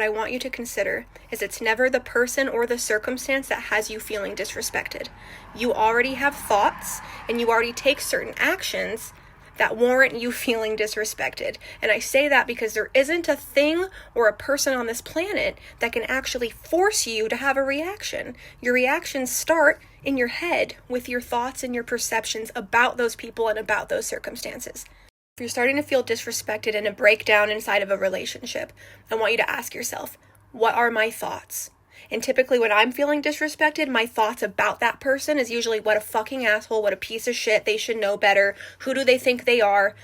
what I want you to consider is it's never the person or the circumstance that has you feeling disrespected. You already have thoughts and you already take certain actions that warrant you feeling disrespected. And I say that because there isn't a thing or a person on this planet that can actually force you to have a reaction. Your reactions start in your head with your thoughts and your perceptions about those people and about those circumstances. If you're starting to feel disrespected and a breakdown inside of a relationship, I want you to ask yourself, what are my thoughts? And typically when I'm feeling disrespected, my thoughts about that person is usually what a fucking asshole, what a piece of shit, they should know better, who do they think they are?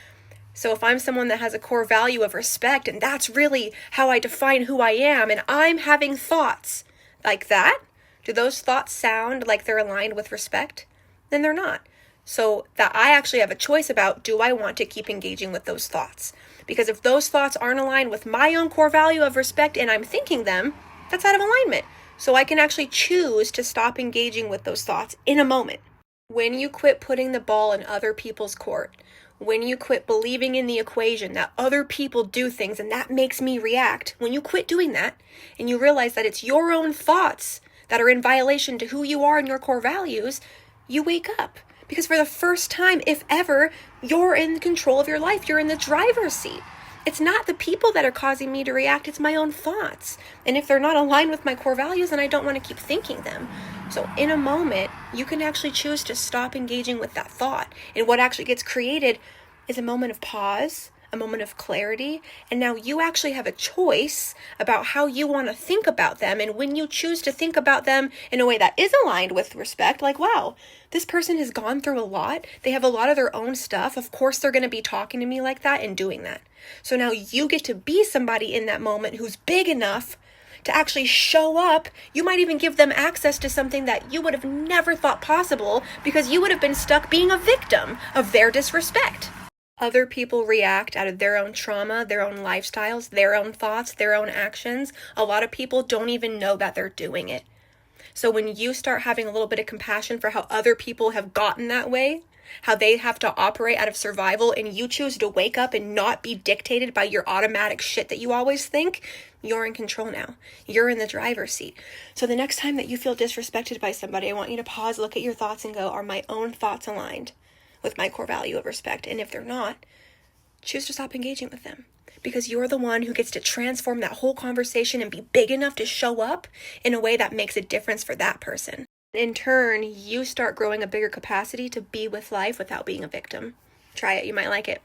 So if I'm someone that has a core value of respect, and that's really how I define who I am, and I'm having thoughts like that, do those thoughts sound like they're aligned with respect? Then they're not. So that I actually have a choice about, do I want to keep engaging with those thoughts? Because if those thoughts aren't aligned with my own core value of respect and I'm thinking them, that's out of alignment. So I can actually choose to stop engaging with those thoughts in a moment. When you quit putting the ball in other people's court, when you quit believing in the equation that other people do things and that makes me react, when you quit doing that and you realize that it's your own thoughts that are in violation to who you are and your core values, you wake up. Because for the first time, if ever, you're in control of your life. You're in the driver's seat. It's not the people that are causing me to react, it's my own thoughts. And if they're not aligned with my core values, then I don't want to keep thinking them. So in a moment, you can actually choose to stop engaging with that thought. And what actually gets created is a moment of pause, a moment of clarity, and now you actually have a choice about how you want to think about them. And when you choose to think about them in a way that is aligned with respect, like, wow, this person has gone through a lot. They have a lot of their own stuff. Of course, they're going to be talking to me like that and doing that. So now you get to be somebody in that moment who's big enough to actually show up. You might even give them access to something that you would have never thought possible because you would have been stuck being a victim of their disrespect. Other people react out of their own trauma, their own lifestyles, their own thoughts, their own actions. A lot of people don't even know that they're doing it. So when you start having a little bit of compassion for how other people have gotten that way, how they have to operate out of survival, and you choose to wake up and not be dictated by your automatic shit that you always think, you're in control now. You're in the driver's seat. So the next time that you feel disrespected by somebody, I want you to pause, look at your thoughts and go, are my own thoughts aligned with my core value of respect? And if they're not, choose to stop engaging with them, because you're the one who gets to transform that whole conversation and be big enough to show up in a way that makes a difference for that person. In turn, you start growing a bigger capacity to be with life without being a victim. Try it. You might like it.